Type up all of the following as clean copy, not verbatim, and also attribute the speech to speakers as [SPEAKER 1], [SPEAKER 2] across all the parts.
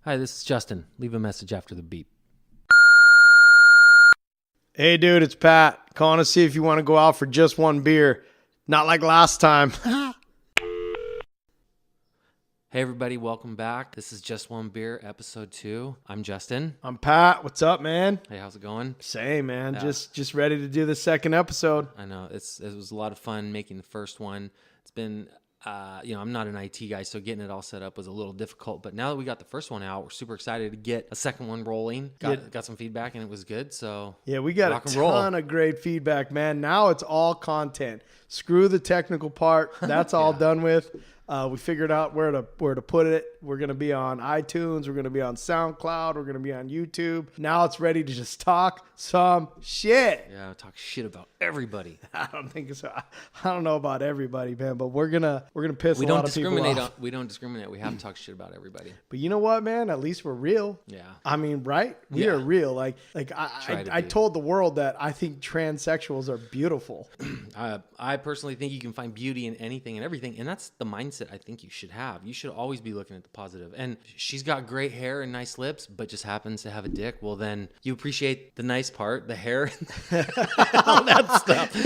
[SPEAKER 1] Hi, this is Justin. Leave a message after the beep.
[SPEAKER 2] Hey, dude, it's Pat. Calling to see if you want to go out for just one beer. Not like last time.
[SPEAKER 1] Hey, everybody. Welcome back. This is Just One Beer, episode 2. I'm Justin.
[SPEAKER 2] I'm Pat. What's up, man?
[SPEAKER 1] Hey, how's it going?
[SPEAKER 2] Same, man.
[SPEAKER 1] Yeah.
[SPEAKER 2] Just ready to do the second episode.
[SPEAKER 1] I know. It was a lot of fun making the first one. It's been... I'm not an IT guy, so getting it all set up was a little difficult. But now that we got the first one out, we're super excited to get a second one rolling. Got some feedback, and it was good. So
[SPEAKER 2] yeah, we got a ton of great feedback, man. Now it's all content. Screw the technical part. That's all done with. We figured out where to put it. We're going to be on iTunes. We're going to be on SoundCloud. We're going to be on YouTube. Now it's ready to just talk some shit.
[SPEAKER 1] Yeah, talk shit about everybody.
[SPEAKER 2] I don't think so. I don't know about everybody, man, but we're gonna piss a lot of people off.
[SPEAKER 1] We don't discriminate. We have to talk shit about everybody.
[SPEAKER 2] But you know what, man? At least we're real.
[SPEAKER 1] Yeah.
[SPEAKER 2] I mean, right? We are real. Like I told the world that I think transsexuals are beautiful.
[SPEAKER 1] I personally think you can find beauty in anything and everything, and that's the mindset I think you should have. You should always be looking at the positive. And she's got great hair and nice lips, but just happens to have a dick. Well, then you appreciate the nice part, the hair, all that stuff.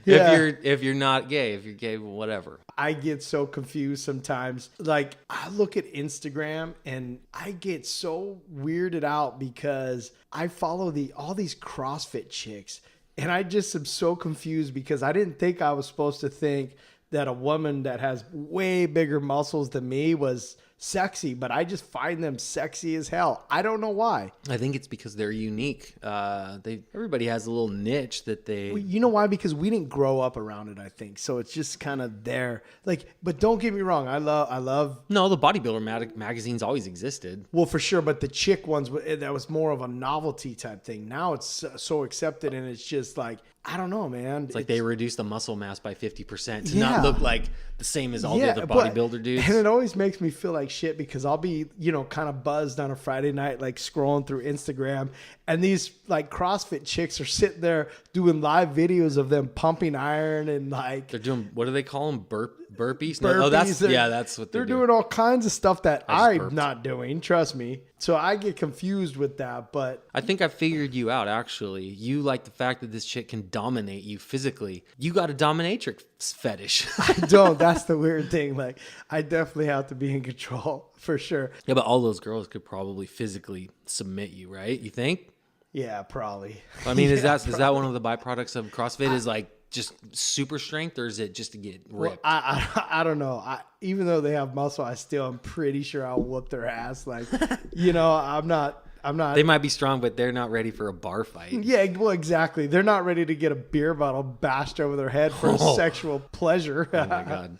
[SPEAKER 2] Yeah.
[SPEAKER 1] If you're not gay, if you're gay, whatever.
[SPEAKER 2] I get so confused sometimes. Like, I look at Instagram and I get so weirded out because I follow all these CrossFit chicks, and I just am so confused because I didn't think I was supposed to think that a woman that has way bigger muscles than me was sexy, but I just find them sexy as hell. I don't know why.
[SPEAKER 1] I think it's because they're unique. Everybody has a little niche that they...
[SPEAKER 2] You know why? Because we didn't grow up around it, I think. So it's just kind of there. Like, but don't get me wrong. I love...
[SPEAKER 1] No, the bodybuilder magazines always existed.
[SPEAKER 2] Well, for sure. But the chick ones, that was more of a novelty type thing. Now it's so accepted, and it's just like, I don't know, man.
[SPEAKER 1] It's like they reduced the muscle mass by 50% to not look like the same as all the other bodybuilder dudes.
[SPEAKER 2] And it always makes me feel like shit because I'll be, kind of buzzed on a Friday night, like scrolling through Instagram, and these like CrossFit chicks are sitting there doing live videos of them pumping iron and like
[SPEAKER 1] they're doing, what do they call them? Burpees?
[SPEAKER 2] No,
[SPEAKER 1] that's what
[SPEAKER 2] they're doing. All kinds of stuff that I'm not doing. Trust me. So I get confused with that, but
[SPEAKER 1] I think I figured you out. Actually, you like the fact that this chick can dominate you physically. You got a dominatrix fetish.
[SPEAKER 2] I don't. That's the weird thing. Like, I definitely have to be in control for sure.
[SPEAKER 1] Yeah, but all those girls could probably physically submit you, right? You think?
[SPEAKER 2] Yeah, probably.
[SPEAKER 1] I mean, is that one of the byproducts of CrossFit? Is like just super strength, or is it just to get ripped?
[SPEAKER 2] Well, I don't know. Even though they have muscle, I'm pretty sure I'll whoop their ass. Like, I'm not.
[SPEAKER 1] They might be strong, but they're not ready for a bar fight.
[SPEAKER 2] Yeah, well, exactly. They're not ready to get a beer bottle bashed over their head for sexual pleasure.
[SPEAKER 1] Oh my God.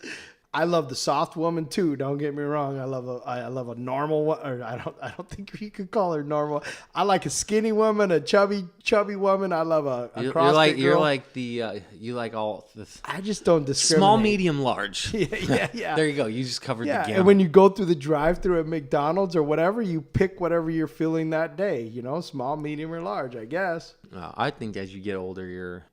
[SPEAKER 2] I love the soft woman too. Don't get me wrong. I love a normal one. Or I don't think you could call her normal. I like a skinny woman, a chubby woman. I love a CrossFit girl.
[SPEAKER 1] You're like you like all the
[SPEAKER 2] I just don't discriminate.
[SPEAKER 1] Small, medium, large.
[SPEAKER 2] Yeah.
[SPEAKER 1] There you go. You just covered the gamut.
[SPEAKER 2] And when you go through the drive-through at McDonald's or whatever, you pick whatever you're feeling that day. Small, medium, or large, I guess.
[SPEAKER 1] I think as you get older,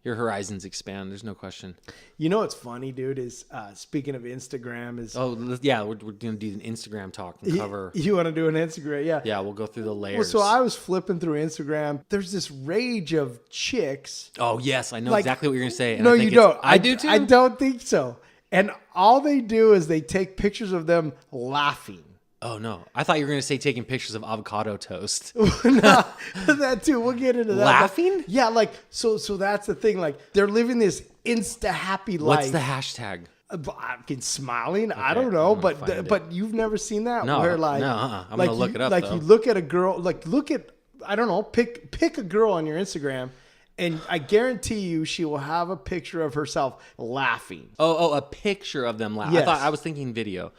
[SPEAKER 1] your horizons expand. There's no question.
[SPEAKER 2] What's funny, dude, is speaking of Instagram is...
[SPEAKER 1] Oh, yeah, we're going to do an Instagram talk and cover...
[SPEAKER 2] You want to do an Instagram? Yeah.
[SPEAKER 1] Yeah, we'll go through the layers.
[SPEAKER 2] Well, so I was flipping through Instagram. There's this rage of chicks.
[SPEAKER 1] Oh, yes, I know exactly what you're going to say. And
[SPEAKER 2] no, you don't.
[SPEAKER 1] I do too?
[SPEAKER 2] I don't think so. And all they do is they take pictures of them laughing.
[SPEAKER 1] Oh, no. I thought you were going to say taking pictures of avocado toast.
[SPEAKER 2] No, that too. We'll get into that.
[SPEAKER 1] Laughing?
[SPEAKER 2] But yeah, like, so that's the thing. Like, they're living this insta-happy life.
[SPEAKER 1] What's the hashtag?
[SPEAKER 2] I'm smiling.
[SPEAKER 1] Okay,
[SPEAKER 2] I don't know,
[SPEAKER 1] but
[SPEAKER 2] you've never seen that?
[SPEAKER 1] No,
[SPEAKER 2] where like,
[SPEAKER 1] no, I'm going to look it up,
[SPEAKER 2] Like,
[SPEAKER 1] though.
[SPEAKER 2] you look at a girl, I don't know, pick a girl on your Instagram, and I guarantee you she will have a picture of herself laughing.
[SPEAKER 1] Oh, a picture of them laughing.
[SPEAKER 2] Yes.
[SPEAKER 1] I was thinking video.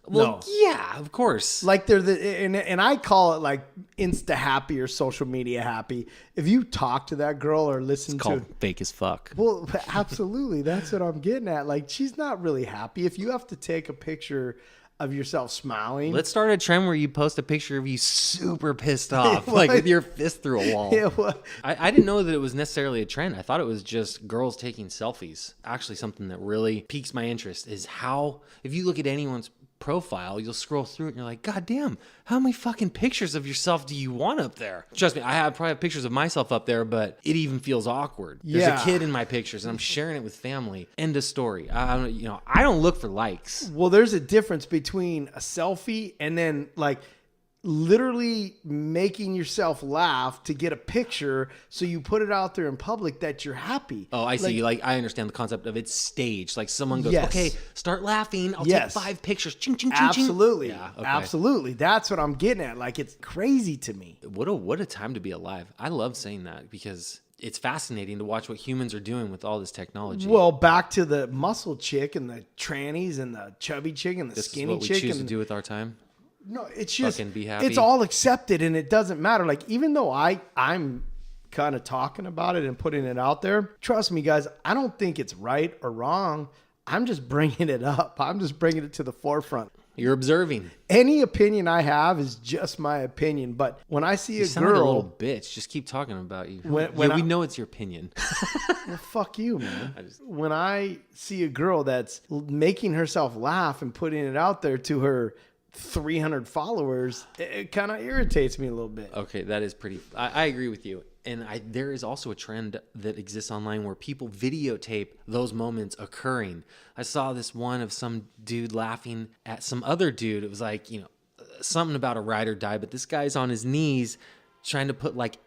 [SPEAKER 1] Well, yeah, of course.
[SPEAKER 2] Like they're and I call it like Insta happy or social media happy. If you talk to that girl or listen
[SPEAKER 1] It's
[SPEAKER 2] to
[SPEAKER 1] called fake as fuck.
[SPEAKER 2] Well, absolutely. That's what I'm getting at. Like, she's not really happy. If you have to take a picture of yourself smiling.
[SPEAKER 1] Let's start a trend where you post a picture of you super pissed off, like with your fist through a wall.
[SPEAKER 2] Yeah, what?
[SPEAKER 1] I didn't know that it was necessarily a trend. I thought it was just girls taking selfies. Actually, something that really piques my interest is how, if you look at anyone's profile, you'll scroll through it and you're like, God damn, how many fucking pictures of yourself do you want up there? Trust me, I probably have pictures of myself up there, but it even feels awkward. There's a kid in my pictures and I'm sharing it with family. End of story. I don't look for likes.
[SPEAKER 2] Well, there's a difference between a selfie and then like literally making yourself laugh to get a picture so you put it out there in public that you're happy.
[SPEAKER 1] Oh, I see. Like I understand the concept of it's staged. Like someone goes,
[SPEAKER 2] Yes.
[SPEAKER 1] okay, start laughing. I'll take 5 pictures. Ching, ching, ching, ching.
[SPEAKER 2] Absolutely.
[SPEAKER 1] Yeah, okay.
[SPEAKER 2] Absolutely. That's what I'm getting at. Like, it's crazy to me.
[SPEAKER 1] What a time to be alive. I love saying that because it's fascinating to watch what humans are doing with all this technology.
[SPEAKER 2] Well, back to the muscle chick and the trannies and the chubby chick and the
[SPEAKER 1] this
[SPEAKER 2] skinny
[SPEAKER 1] is what we
[SPEAKER 2] chick.
[SPEAKER 1] choose
[SPEAKER 2] and
[SPEAKER 1] to do with our time.
[SPEAKER 2] No, it's just
[SPEAKER 1] Fucking be happy.
[SPEAKER 2] it's all accepted and it doesn't matter. Like, even though I'm kind of talking about it and putting it out there, trust me, guys, I don't think it's right or wrong. I'm just bringing it up. I'm just bringing it to the forefront.
[SPEAKER 1] You're observing.
[SPEAKER 2] Any opinion I have is just my opinion. But when I see
[SPEAKER 1] You
[SPEAKER 2] a
[SPEAKER 1] sound like a
[SPEAKER 2] girl,
[SPEAKER 1] little bitch. Just keep talking about you.
[SPEAKER 2] When
[SPEAKER 1] we
[SPEAKER 2] I-
[SPEAKER 1] know it's your opinion.
[SPEAKER 2] well, fuck you, man. When I see a girl that's making herself laugh and putting it out there to her 300 followers, it kind of irritates me a little bit.
[SPEAKER 1] Okay, that is pretty. I agree with you. And there is also a trend that exists online where people videotape those moments occurring. I saw this one of some dude laughing at some other dude. It was like, something about a ride or die, but this guy's on his knees trying to put like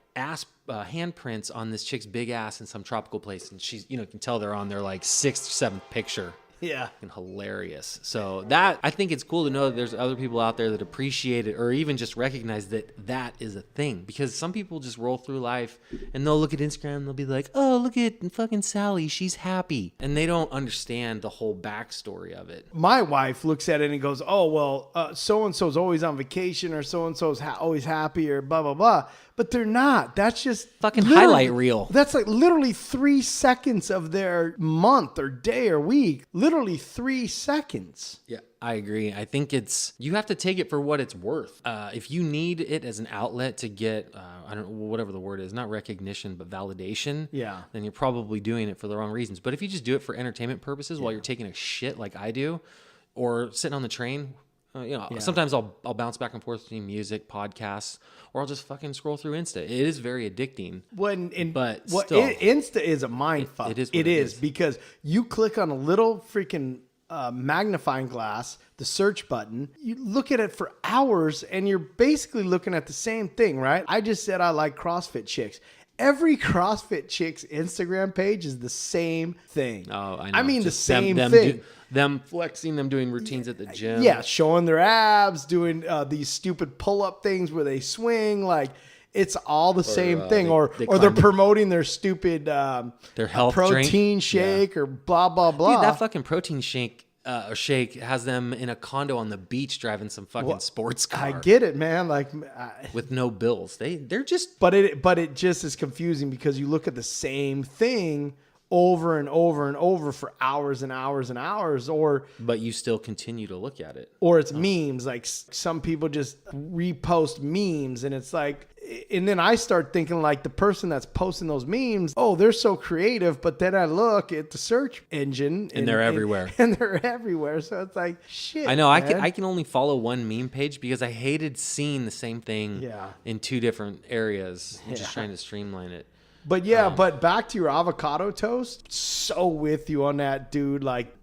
[SPEAKER 1] handprints on this chick's big ass in some tropical place. And she's, you can tell they're on their like 6th or 7th picture.
[SPEAKER 2] Yeah.
[SPEAKER 1] And hilarious. So that, I think it's cool to know that there's other people out there that appreciate it or even just recognize that is a thing, because some people just roll through life and they'll look at Instagram and they'll be like, oh, look at fucking Sally, she's happy, and they don't understand the whole backstory of it.
[SPEAKER 2] My wife looks at it and goes, oh, well, so-and-so's always on vacation or so-and-so's always happy or blah, blah, blah. But they're not. That's just
[SPEAKER 1] Fucking
[SPEAKER 2] literally-
[SPEAKER 1] highlight reel.
[SPEAKER 2] That's like literally 3 seconds of their month or day or week. Literally 3 seconds.
[SPEAKER 1] Yeah, I agree. I think you have to take it for what it's worth. If you need it as an outlet to get, I don't know, whatever the word is, not recognition, but validation,
[SPEAKER 2] Yeah.
[SPEAKER 1] then you're probably doing it for the wrong reasons. But if you just do it for entertainment purposes while you're taking a shit like I do, or sitting on the train, sometimes I'll bounce back and forth between music, podcasts, or I'll just fucking scroll through Insta. It is very addicting.
[SPEAKER 2] Insta is a mind fuck.
[SPEAKER 1] it is what
[SPEAKER 2] It
[SPEAKER 1] it
[SPEAKER 2] is
[SPEAKER 1] is.
[SPEAKER 2] because you click on a little freaking magnifying glass, the search button. You look at it for hours, and you're basically looking at the same thing, right? I just said I like CrossFit chicks. Every CrossFit chick's Instagram page is the same thing.
[SPEAKER 1] Oh, I know.
[SPEAKER 2] I mean, the
[SPEAKER 1] Just
[SPEAKER 2] same
[SPEAKER 1] them
[SPEAKER 2] thing.
[SPEAKER 1] them flexing, them doing routines at the gym.
[SPEAKER 2] Yeah, showing their abs, doing these stupid pull-up things where they swing. Like, it's all the same thing.
[SPEAKER 1] they
[SPEAKER 2] Or
[SPEAKER 1] climb
[SPEAKER 2] they're
[SPEAKER 1] the-
[SPEAKER 2] promoting their stupid
[SPEAKER 1] Their health
[SPEAKER 2] protein
[SPEAKER 1] drink.
[SPEAKER 2] shake or blah, blah, blah.
[SPEAKER 1] Dude, that fucking protein shake has them in a condo on the beach driving some fucking sports car
[SPEAKER 2] I get it, man. Like,
[SPEAKER 1] with no bills. They're just
[SPEAKER 2] but it just is confusing because you look at the same thing over and over and over for hours and hours and hours,
[SPEAKER 1] but you still continue to look at it.
[SPEAKER 2] or it's memes. Like, some people just repost memes, and it's like, and then I start thinking like the person that's posting those memes, oh, they're so creative. But then I look at the search engine,
[SPEAKER 1] And they're everywhere.
[SPEAKER 2] and they're everywhere. So it's like, shit.
[SPEAKER 1] I know.
[SPEAKER 2] man.
[SPEAKER 1] I can only follow one meme page because I hated seeing the same thing
[SPEAKER 2] Yeah.
[SPEAKER 1] in 2 different areas. I'm just trying to streamline it.
[SPEAKER 2] But yeah, but back to your avocado toast. So with you on that, dude. Like,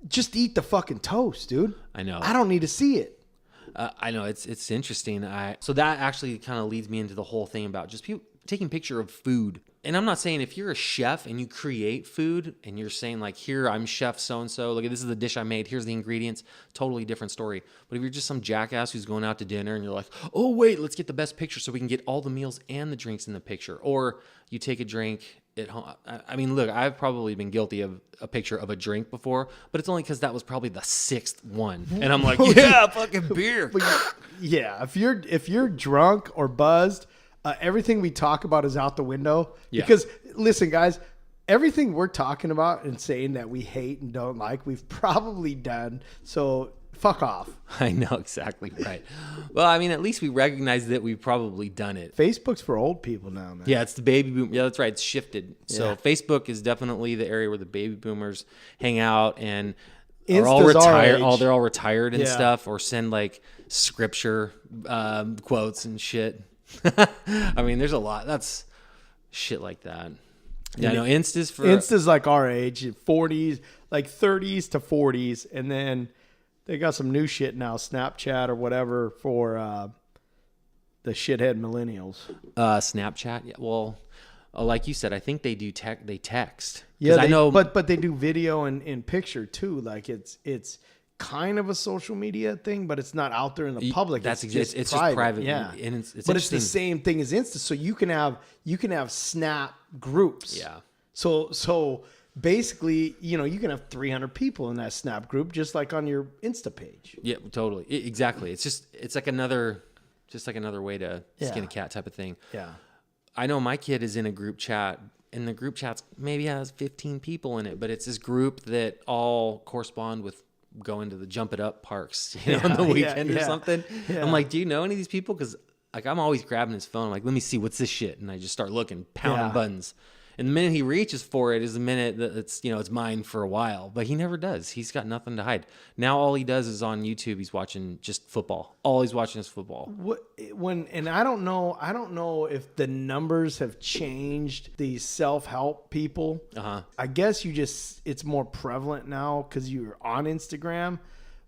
[SPEAKER 2] just eat the fucking toast, dude.
[SPEAKER 1] I know.
[SPEAKER 2] I don't need to see it.
[SPEAKER 1] I know it's interesting. So that actually kind of leads me into the whole thing about just people taking picture of food. And I'm not saying if you're a chef and you create food and you're saying like, here, I'm chef so-and-so, look, this is the dish I made, here's the ingredients, totally different story. But if you're just some jackass who's going out to dinner and you're like, oh, wait, let's get the best picture so we can get all the meals and the drinks in the picture. Or you take a drink at home. I mean, look, I've probably been guilty of a picture of a drink before, but it's only because that was probably the 6th one. And I'm like, yeah, fucking beer.
[SPEAKER 2] Yeah, if you're drunk or buzzed, everything we talk about is out the window.
[SPEAKER 1] Yeah.
[SPEAKER 2] Because listen, guys, everything we're talking about and saying that we hate and don't like, we've probably done. So fuck off.
[SPEAKER 1] I know, exactly right. Well, I mean, at least we recognize that we've probably done it.
[SPEAKER 2] Facebook's for old people now, man.
[SPEAKER 1] Yeah, it's the baby boom. Yeah, that's right. It's shifted. So
[SPEAKER 2] Yeah.
[SPEAKER 1] Facebook is definitely the area where the baby boomers hang out, and are all
[SPEAKER 2] Insta's our
[SPEAKER 1] retired.
[SPEAKER 2] age.
[SPEAKER 1] They're all retired and
[SPEAKER 2] Yeah.
[SPEAKER 1] stuff, or send like scripture quotes and shit. I mean, there's a lot. That's shit like that. Yeah, no,
[SPEAKER 2] Insta's like our age, 40s, like 30s to 40s, and then they got some new shit now, Snapchat or whatever for the shithead millennials.
[SPEAKER 1] Snapchat. Yeah, well, like you said, I think they do they text. 'Cause
[SPEAKER 2] Yeah,
[SPEAKER 1] I know,
[SPEAKER 2] but they do video and picture too. Like it's kind of a social media thing, but it's not out there in the public.
[SPEAKER 1] That's
[SPEAKER 2] it's
[SPEAKER 1] it's just private.
[SPEAKER 2] Yeah,
[SPEAKER 1] and it's
[SPEAKER 2] but it's the
[SPEAKER 1] interesting.
[SPEAKER 2] same thing as Insta. So you can have Snap groups.
[SPEAKER 1] Yeah.
[SPEAKER 2] So basically, you can have 300 people in that Snap group, just like on your Insta page.
[SPEAKER 1] Yeah, totally. Exactly. It's like another way to skin a cat type of thing.
[SPEAKER 2] Yeah.
[SPEAKER 1] I know my kid is in a group chat, and the group chat's maybe has 15 people in it, but it's this group that all correspond with going to the Jump It Up parks, on the weekend or something.
[SPEAKER 2] Yeah.
[SPEAKER 1] I'm like, do you know any of these people? Because like I'm always grabbing his phone. I'm like, let me see what's this shit, and I just start looking, pounding buttons. And the minute he reaches for it is the minute that it's mine for a while. But he never does. He's got nothing to hide. Now all he does is on YouTube. He's watching just football. All he's watching is football.
[SPEAKER 2] And I don't know if the numbers have changed. These self-help people. I guess it's more prevalent now because you're on Instagram.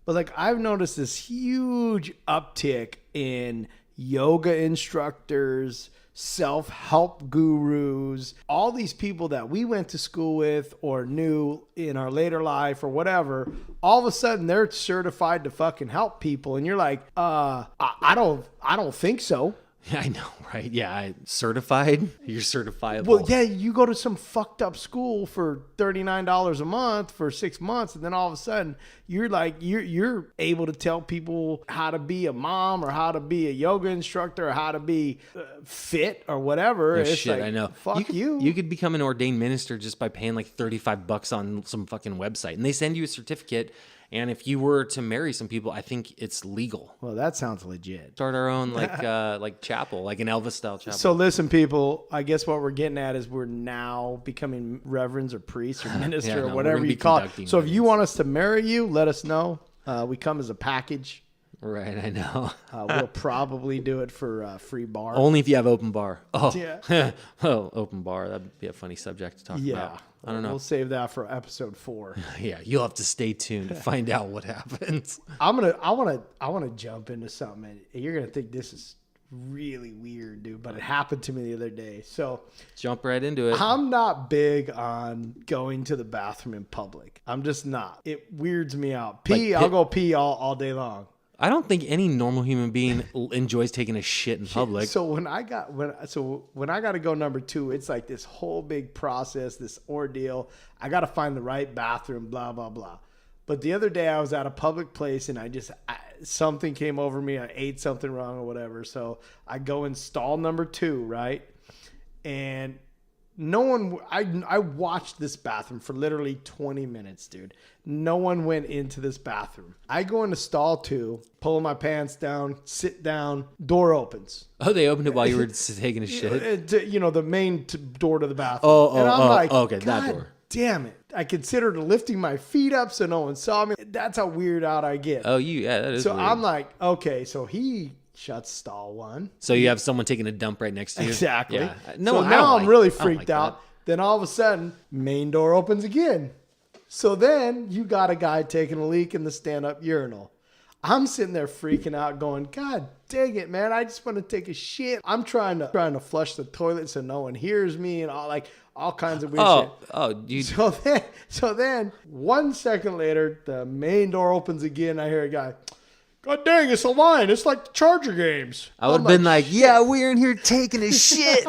[SPEAKER 2] But like I've noticed this huge uptick in yoga instructors, self-help gurus, all these people that we went to school with or knew in our later life or whatever, all of a sudden they're certified to fucking help people. And you're like, I don't think so.
[SPEAKER 1] Yeah, I know, right? Yeah, certified. You're certifiable.
[SPEAKER 2] Well, yeah, you go to some fucked up school for $39 a month for 6 months, and then all of a sudden you're like you're able to tell people how to be a mom or how to be a yoga instructor or how to be fit or whatever.
[SPEAKER 1] No
[SPEAKER 2] it's
[SPEAKER 1] shit,
[SPEAKER 2] like,
[SPEAKER 1] I know.
[SPEAKER 2] Fuck you.
[SPEAKER 1] You could become an ordained minister just by paying like $35 on some fucking website, and they send you a certificate. And if you were to marry some people, I think it's legal.
[SPEAKER 2] Well, that sounds legit.
[SPEAKER 1] Start our own like chapel, like an Elvis style chapel.
[SPEAKER 2] So listen, people, I guess what we're getting at is we're now becoming reverends or priests or minister or whatever you call it. So if you want us to marry you, let us know. We come as a package.
[SPEAKER 1] Right, I know.
[SPEAKER 2] We'll probably do it for free bar.
[SPEAKER 1] Only if you have open bar. Oh,
[SPEAKER 2] Yeah.
[SPEAKER 1] oh, open bar. That'd be a funny subject to talk about. I don't know.
[SPEAKER 2] We'll save that for episode 4.
[SPEAKER 1] Yeah, you'll have to stay tuned to find out what happens.
[SPEAKER 2] I wanna jump into something, and you're gonna think this is really weird, dude. But it happened to me the other day. So
[SPEAKER 1] Jump right into it.
[SPEAKER 2] I'm not big on going to the bathroom in public. I'm just not. It weirds me out. I'll go pee all day long.
[SPEAKER 1] I don't think any normal human being enjoys taking a shit in public.
[SPEAKER 2] So when I got to go number 2, it's like this whole big process, this ordeal. I got to find the right bathroom, blah blah blah. But the other day I was at a public place and something came over me. I ate something wrong or whatever. So I go in stall number 2, right? And no one, I watched this bathroom for literally 20 minutes, dude. No one went into this bathroom. I go into stall 2, pull my pants down, sit down, door opens.
[SPEAKER 1] Oh, they opened it while you were taking a shit?
[SPEAKER 2] The main door to the bathroom.
[SPEAKER 1] Okay, that door.
[SPEAKER 2] Damn it. I considered lifting my feet up so no one saw me. That's how weird out I get.
[SPEAKER 1] Oh, that is
[SPEAKER 2] so
[SPEAKER 1] weird.
[SPEAKER 2] I'm like, okay, so he shuts stall 1.
[SPEAKER 1] So you have someone taking a dump right next to you?
[SPEAKER 2] Exactly.
[SPEAKER 1] Yeah.
[SPEAKER 2] No, so now I'm really freaked out. Then all of a sudden, main door opens again. So then you got a guy taking a leak in the stand-up urinal. I'm sitting there freaking out going, God dang it, man. I just want to take a shit. I'm trying to flush the toilet so no one hears me and all kinds of weird shit.
[SPEAKER 1] Oh, dude.
[SPEAKER 2] So then 1 second later, the main door opens again. I hear a guy, God dang, it's a line. It's like the Charger games.
[SPEAKER 1] I would have been like, yeah, we're in here taking a shit.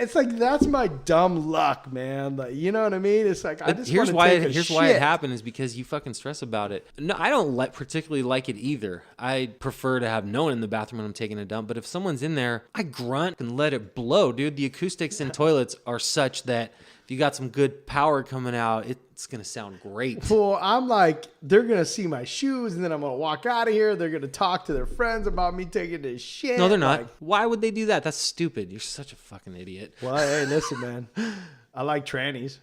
[SPEAKER 2] It's like, that's my dumb luck, man. Like, you know what I mean? It's like, I just
[SPEAKER 1] here's
[SPEAKER 2] want to take a
[SPEAKER 1] here's
[SPEAKER 2] shit.
[SPEAKER 1] why it happened is because you fucking stress about it. No, I don't particularly like it either. I prefer to have no one in the bathroom when I'm taking a dump. But if someone's in there, I grunt and let it blow, dude. The acoustics in toilets are such that if you got some good power coming out, it's going to sound great.
[SPEAKER 2] Well, I'm like, they're going to see my shoes and then I'm going to walk out of here. They're going to talk to their friends about me taking this shit.
[SPEAKER 1] No, they're not.
[SPEAKER 2] Like,
[SPEAKER 1] why would they do that? That's stupid. You're such a fucking idiot.
[SPEAKER 2] well, hey, listen, man. I like trannies.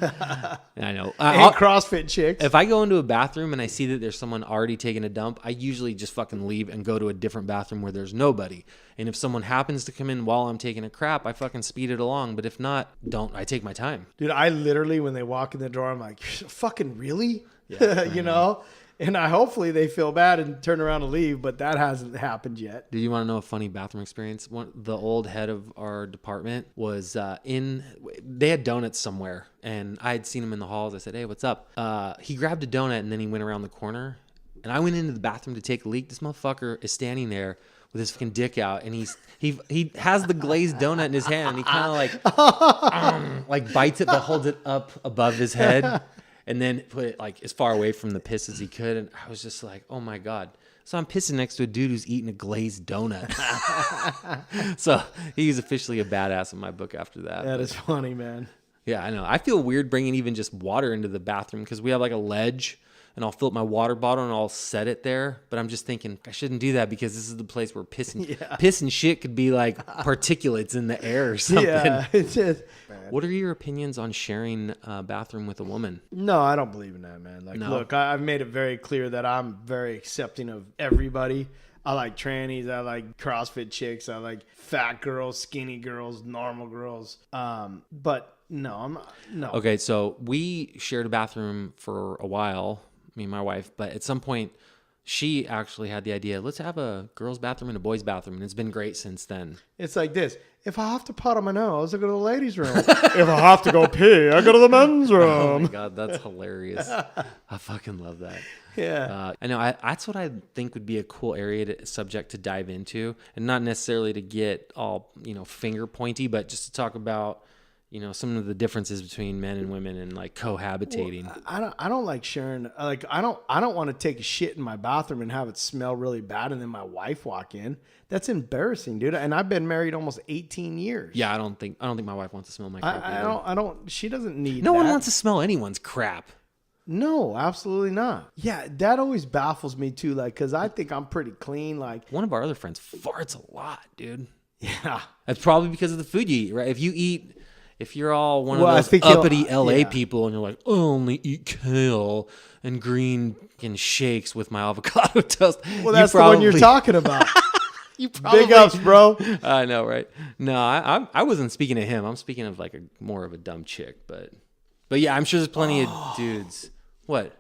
[SPEAKER 1] I know.
[SPEAKER 2] And CrossFit chicks.
[SPEAKER 1] If I go into a bathroom and I see that there's someone already taking a dump, I usually just fucking leave and go to a different bathroom where there's nobody. And if someone happens to come in while I'm taking a crap, I fucking speed it along. But if not, I take my time.
[SPEAKER 2] Dude, I literally, when they walk in the door, I'm like, fucking really?
[SPEAKER 1] Yeah,
[SPEAKER 2] you know? And hopefully they feel bad and turn around and leave, but that hasn't happened yet.
[SPEAKER 1] Do you want to know a funny bathroom experience? The old head of our department was they had donuts somewhere, and I had seen him in the halls. I said, hey, what's up? He grabbed a donut, and then he went around the corner, and I went into the bathroom to take a leak. This motherfucker is standing there with his fucking dick out, and he has the glazed donut in his hand, and he kind of like bites it but holds it up above his head. And then put it like as far away from the piss as he could. And I was just like, oh my God. So I'm pissing next to a dude who's eating a glazed donut. So he's officially a badass in my book after that.
[SPEAKER 2] That is funny, man.
[SPEAKER 1] Yeah, I know. I feel weird bringing even just water into the bathroom because we have like a ledge, and I'll fill up my water bottle and I'll set it there. But I'm just thinking I shouldn't do that because this is the place where piss and shit could be like particulates in the air or something.
[SPEAKER 2] Yeah, it's just...
[SPEAKER 1] What are your opinions on sharing a bathroom with a woman?
[SPEAKER 2] No, I don't believe in that, man. Like,
[SPEAKER 1] No.
[SPEAKER 2] Look, I've made it very clear that I'm very accepting of everybody. I like trannies. I like CrossFit chicks. I like fat girls, skinny girls, normal girls. But no, I'm not. No.
[SPEAKER 1] Okay, so we shared a bathroom for a while, me and my wife, but at some point she actually had the idea, let's have a girl's bathroom and a boy's bathroom, and it's been great since then.
[SPEAKER 2] It's like this. If I have to pot on my nose, I go to the ladies' room. If I have to go pee, I go to the men's room.
[SPEAKER 1] Oh my God, that's hilarious. I fucking love that.
[SPEAKER 2] Yeah.
[SPEAKER 1] I know. That's what I think would be a cool subject to dive into, and not necessarily to get all, finger pointy, but just to talk about, some of the differences between men and women and like cohabitating.
[SPEAKER 2] Well, I don't like sharing. Like, I don't want to take a shit in my bathroom and have it smell really bad, and then my wife walk in. That's embarrassing, dude. And I've been married almost 18 years.
[SPEAKER 1] Yeah, I don't think my wife wants to smell my crap.
[SPEAKER 2] I don't. She doesn't need.
[SPEAKER 1] No
[SPEAKER 2] that.
[SPEAKER 1] one wants to smell anyone's crap.
[SPEAKER 2] No, absolutely not. Yeah, that always baffles me too. Like, cause I think I'm pretty clean. Like,
[SPEAKER 1] one of our other friends farts a lot, dude.
[SPEAKER 2] Yeah,
[SPEAKER 1] that's probably because of the food you eat, right? If you're all one of those uppity LA people and you're like, I only eat kale and green and shakes with my avocado toast.
[SPEAKER 2] Well, that's the one you're talking about. Big ups, bro.
[SPEAKER 1] I know, right? No, I wasn't speaking to him. I'm speaking of like more of a dumb chick, but yeah, I'm sure there's plenty of dudes. What?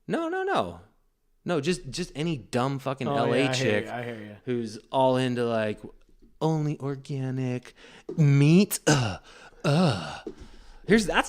[SPEAKER 1] No, just any dumb fucking LA chick
[SPEAKER 2] I hear you.
[SPEAKER 1] Who's all into like only organic meat. That's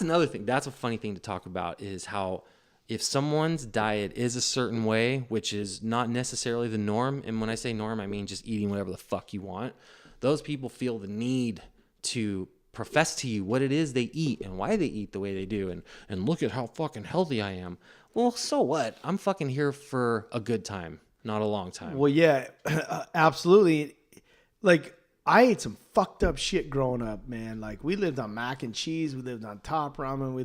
[SPEAKER 1] another thing. That's a funny thing to talk about is how if someone's diet is a certain way, which is not necessarily the norm, and when I say norm, I mean just eating whatever the fuck you want, those people feel the need to profess to you what it is they eat and why they eat the way they do, and look at how fucking healthy I am. Well, so what? I'm fucking here for a good time, not a long time.
[SPEAKER 2] Well, yeah, absolutely. Like, I ate some fucked up shit growing up, man. Like, we lived on mac and cheese. We lived on Top Ramen. We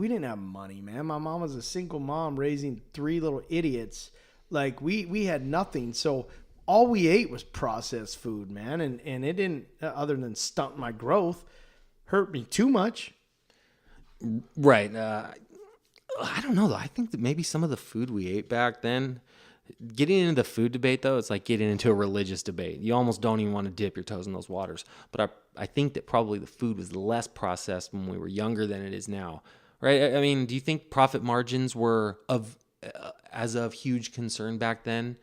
[SPEAKER 2] didn't have money, man. My mom was a single mom raising 3 little idiots. Like, we had nothing. So all we ate was processed food, man. And it didn't, other than stunt my growth, hurt me too much.
[SPEAKER 1] Right. I don't know, though. I think that maybe some of the food we ate back then, getting into the food debate, though, it's like getting into a religious debate. You almost don't even want to dip your toes in those waters. But I think that probably the food was less processed when we were younger than it is now, right? I mean, do you think profit margins were as of huge concern back then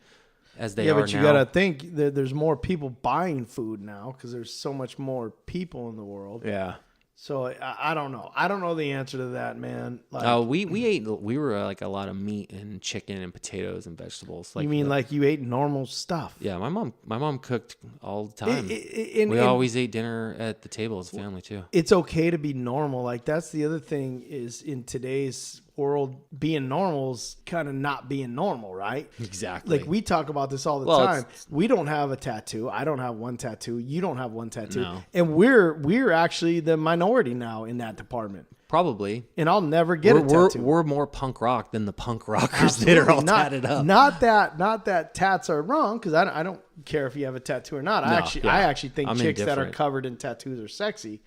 [SPEAKER 1] as they are now?
[SPEAKER 2] Yeah, but you got to think that there's more people buying food now because there's so much more people in the world.
[SPEAKER 1] Yeah.
[SPEAKER 2] So I don't know. I don't know the answer to that, man. Like,
[SPEAKER 1] we were like a lot of meat and chicken and potatoes and vegetables. Like,
[SPEAKER 2] you mean like you ate normal stuff?
[SPEAKER 1] Yeah, my mom cooked all the time. We always ate dinner at the table as a family too.
[SPEAKER 2] It's okay to be normal. Like, that's the other thing is in today's world, being normal is kind of not being normal, right?
[SPEAKER 1] Exactly.
[SPEAKER 2] Like, we talk about this all the time. We don't have a tattoo. I don't have one tattoo. You don't have one tattoo.
[SPEAKER 1] No.
[SPEAKER 2] And we're actually the minority now in that department.
[SPEAKER 1] Probably.
[SPEAKER 2] And I'll never get a tattoo.
[SPEAKER 1] We're more punk rock than the punk rockers that are all tatted up.
[SPEAKER 2] Not that tats are wrong, because I don't care if you have a tattoo or not. I actually think chicks that are covered in tattoos are sexy.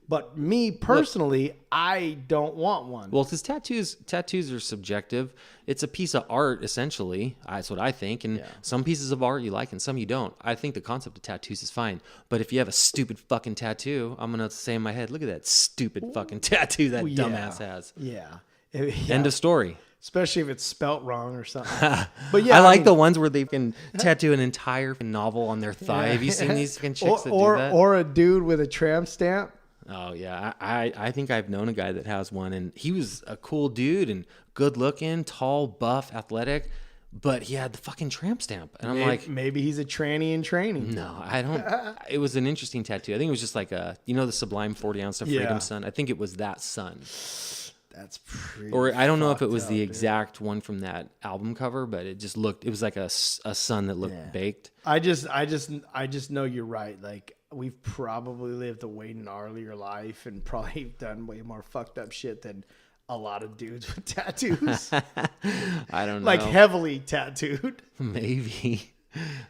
[SPEAKER 2] But me personally, I don't want one.
[SPEAKER 1] Well, because tattoos are subjective. It's a piece of art, essentially. That's what I think. And some pieces of art you like and some you don't. I think the concept of tattoos is fine. But if you have a stupid fucking tattoo, I'm going to say in my head, look at that stupid fucking tattoo that dumbass has.
[SPEAKER 2] Yeah.
[SPEAKER 1] End of story.
[SPEAKER 2] Especially if it's spelt wrong or something. But yeah,
[SPEAKER 1] I like the ones where they can tattoo an entire novel on their thigh. Have you seen these fucking chicks that do that?
[SPEAKER 2] Or a dude with a tramp stamp.
[SPEAKER 1] Oh, yeah. I think I've known a guy that has one, and he was a cool dude and good looking, tall, buff, athletic, but he had the fucking tramp stamp. And I'm like,
[SPEAKER 2] maybe he's a tranny in training.
[SPEAKER 1] no, I don't. It was an interesting tattoo. I think it was just like the Sublime 40 ounce of freedom sun. I think it was that sun.
[SPEAKER 2] That's pretty.
[SPEAKER 1] Or I don't know if it was
[SPEAKER 2] fucked
[SPEAKER 1] the
[SPEAKER 2] up,
[SPEAKER 1] exact one from that album cover, but it was like a sun that looked baked.
[SPEAKER 2] I just know you're right. Like, we've probably lived a way gnarlier life and probably done way more fucked up shit than a lot of dudes with tattoos.
[SPEAKER 1] I don't know.
[SPEAKER 2] Like, heavily tattooed.
[SPEAKER 1] Maybe.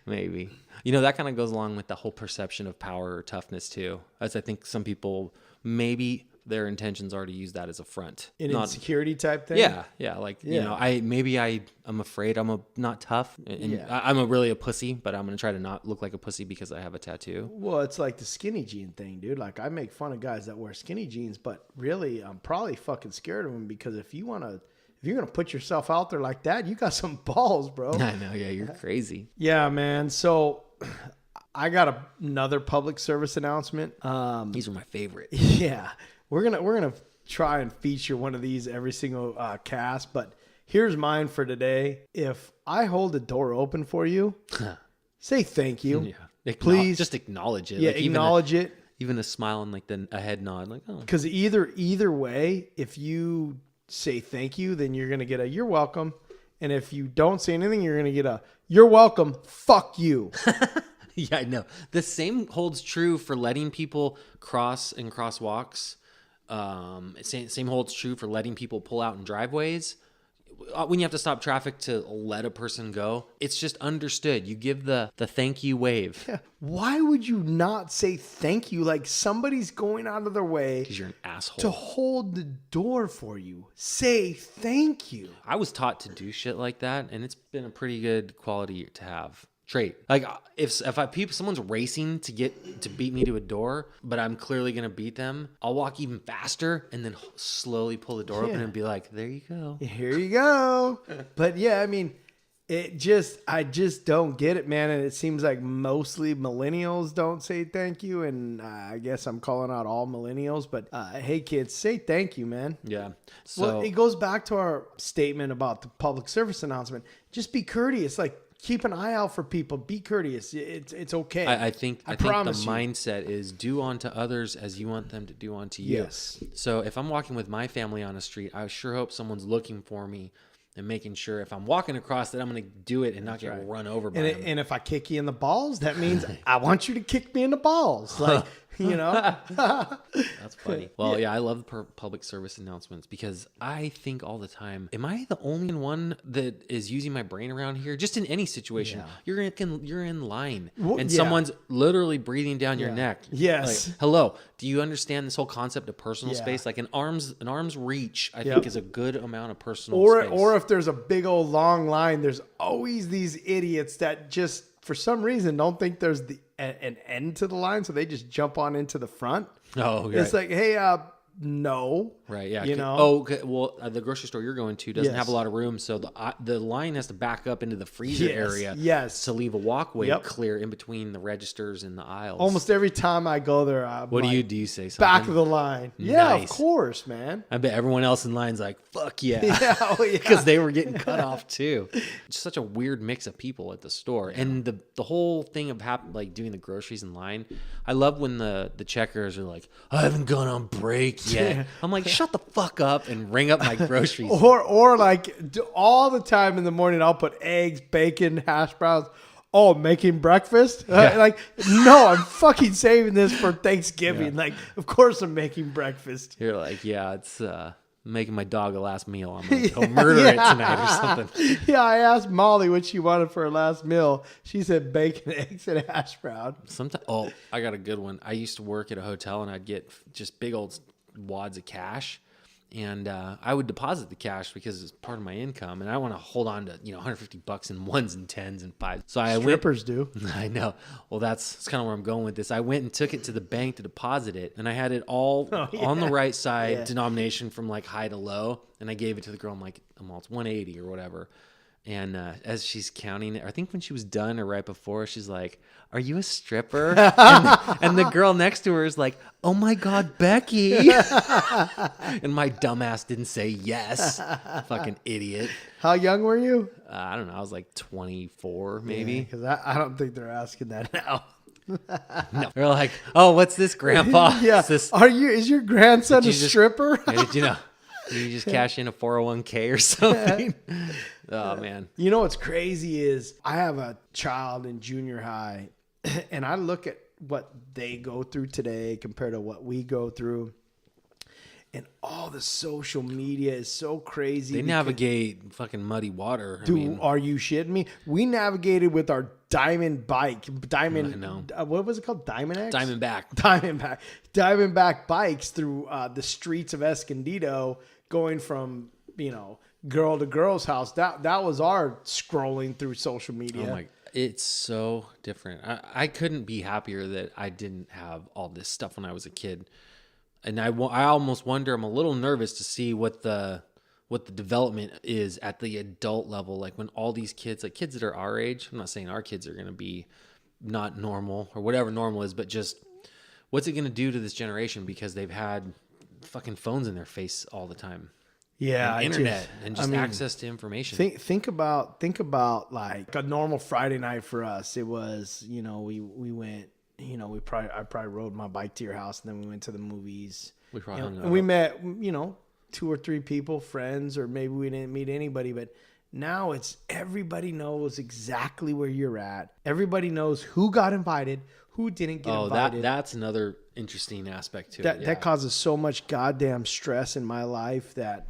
[SPEAKER 1] That kind of goes along with the whole perception of power or toughness too. As I think some people, maybe their intentions are to use that as a front.
[SPEAKER 2] Insecurity type thing?
[SPEAKER 1] Yeah. Like, I'm afraid I'm not tough. And I'm really a pussy, but I'm going to try to not look like a pussy because I have a tattoo.
[SPEAKER 2] Well, it's like the skinny jean thing, dude. Like, I make fun of guys that wear skinny jeans, but really, I'm probably fucking scared of them because if you're going to put yourself out there like that, you got some balls, bro.
[SPEAKER 1] I know. Yeah, you're crazy.
[SPEAKER 2] Yeah, man. So I got another public service announcement.
[SPEAKER 1] These are my favorite.
[SPEAKER 2] Yeah. We're gonna try and feature one of these every single cast, but here's mine for today. If I hold the door open for you, say thank you.
[SPEAKER 1] Yeah.
[SPEAKER 2] Please.
[SPEAKER 1] Just acknowledge it.
[SPEAKER 2] Yeah,
[SPEAKER 1] like
[SPEAKER 2] acknowledge it.
[SPEAKER 1] Even a smile and like a head nod, like, oh.
[SPEAKER 2] Because either way, if you say thank you, then you're gonna get a "you're welcome," and if you don't say anything, you're gonna get a "you're welcome, fuck you."
[SPEAKER 1] Yeah, I know. The same holds true for letting people cross in crosswalks. Same holds true for letting people pull out in driveways. When you have to stop traffic to let a person go, it's just understood. You give the thank you wave.
[SPEAKER 2] Yeah. Why would you not say thank you? Like, somebody's going out of their way
[SPEAKER 1] Because you're an asshole.
[SPEAKER 2] to hold the door for you. Say thank you.
[SPEAKER 1] I was taught to do shit like that, and it's been a pretty good quality to have. Trait. Like, if someone's racing to beat me to a door, but I'm clearly gonna beat them, I'll walk even faster and then slowly pull the door open and be like, "There you go.
[SPEAKER 2] Here you go." But yeah, I mean, I just don't get it, man. And it seems like mostly millennials don't say thank you, and I guess I'm calling out all millennials. But hey, kids, say thank you, man.
[SPEAKER 1] Yeah. So
[SPEAKER 2] Well, it goes back to our statement about the public service announcement. Just be courteous. Like, keep an eye out for people. Be courteous. It's okay.
[SPEAKER 1] I think the
[SPEAKER 2] promise you.
[SPEAKER 1] mindset is do unto others as you want them to do unto you.
[SPEAKER 2] Yes.
[SPEAKER 1] So if I'm walking with my family on a street, I sure hope someone's looking for me and making sure if I'm walking across that I'm going to do it and not get run over by them.
[SPEAKER 2] And if I kick you in the balls, that means I want you to kick me in the balls. Like,
[SPEAKER 1] That's funny. Well, yeah, I love public service announcements because I think all the time, am I the only one that is using my brain around here? Just in any situation, you're in line and someone's literally breathing down your neck.
[SPEAKER 2] Yes.
[SPEAKER 1] Like, hello. Do you understand this whole concept of personal space? Like an arm's reach, I think is a good amount of personal space.
[SPEAKER 2] Or if there's a big old long line, there's always these idiots that just, for some reason, don't think there's an end to the line, so they just jump on into the front.
[SPEAKER 1] Oh, right.
[SPEAKER 2] It's like, hey, no.
[SPEAKER 1] Right, yeah.
[SPEAKER 2] You know?
[SPEAKER 1] Oh, okay. Well, the grocery store you're going to doesn't have a lot of room, so the line has to back up into the freezer area to leave a walkway clear in between the registers and the aisles.
[SPEAKER 2] Almost every time I go there,
[SPEAKER 1] what do you say? Something?
[SPEAKER 2] Back of the line. Yeah, of course, man.
[SPEAKER 1] I bet everyone else in line's like, fuck yeah.
[SPEAKER 2] Yeah.
[SPEAKER 1] Because they were getting cut off too. It's such a weird mix of people at the store. Yeah. And the whole thing of like doing the groceries in line, I love when the checkers are like, I haven't gone on break yet. I'm like, shut the fuck up and ring up my groceries.
[SPEAKER 2] or like all the time in the morning, I'll put eggs, bacon, hash browns. Oh, making breakfast? Like, no, I'm fucking saving this for Thanksgiving. Yeah. Like, of course I'm making breakfast.
[SPEAKER 1] You're like, yeah, it's making my dog a last meal. I'm gonna go murder it tonight or something.
[SPEAKER 2] Yeah, I asked Molly what she wanted for her last meal. She said bacon, eggs, and hash brown.
[SPEAKER 1] Sometimes, oh, I got a good one. I used to work at a hotel, and I'd get just big old wads of cash, and I would deposit the cash because it's part of my income, and I want to hold on to $150 in ones and tens and fives. So
[SPEAKER 2] Strippers do.
[SPEAKER 1] I know. Well, that's kind of where I'm going with this. I went and took it to the bank to deposit it, and I had it all on the right side denomination from like high to low, and I gave it to the girl. I'm like, well, it's 180 or whatever. And as she's counting it, I think when she was done or right before, she's like, "Are you a stripper?" and the girl next to her is like, "Oh my God, Becky!" And my dumbass didn't say yes. Fucking idiot.
[SPEAKER 2] How young were you?
[SPEAKER 1] I don't know. I was like 24, maybe.
[SPEAKER 2] Because I don't think they're asking that now.
[SPEAKER 1] No, they're like, "Oh, what's this, Grandpa?"
[SPEAKER 2] Yeah.
[SPEAKER 1] Is
[SPEAKER 2] Is your grandson a stripper?
[SPEAKER 1] Did you know? Did you just cash in a 401k or something? Oh, man.
[SPEAKER 2] You know what's crazy is I have a child in junior high, and I look at what they go through today compared to what we go through. And all the social media is so crazy.
[SPEAKER 1] They navigate fucking muddy water.
[SPEAKER 2] Dude, are you shitting me? We navigated with our Diamond bike. What was it called? Diamond X? Diamondback bikes through the streets of Escondido, going from, girl to girl's house. That was our scrolling through social media.
[SPEAKER 1] Oh my, it's so different. I couldn't be happier that I didn't have all this stuff when I was a kid. And I almost wonder, I'm a little nervous to see what the development is at the adult level. Like when all these kids, like kids that are our age, I'm not saying our kids are going to be not normal or whatever normal is, but just what's it going to do to this generation because they've had fucking phones in their face all the time.
[SPEAKER 2] Yeah,
[SPEAKER 1] and internet and access to information.
[SPEAKER 2] Think about like a normal Friday night for us. It was, we went, I probably rode my bike to your house, and then we went to the movies. And we met, 2 or 3 people, friends, or maybe we didn't meet anybody. But now it's everybody knows exactly where you're at. Everybody knows who got invited, who didn't get invited.
[SPEAKER 1] That's another interesting aspect to it.
[SPEAKER 2] That causes so much goddamn stress in my life that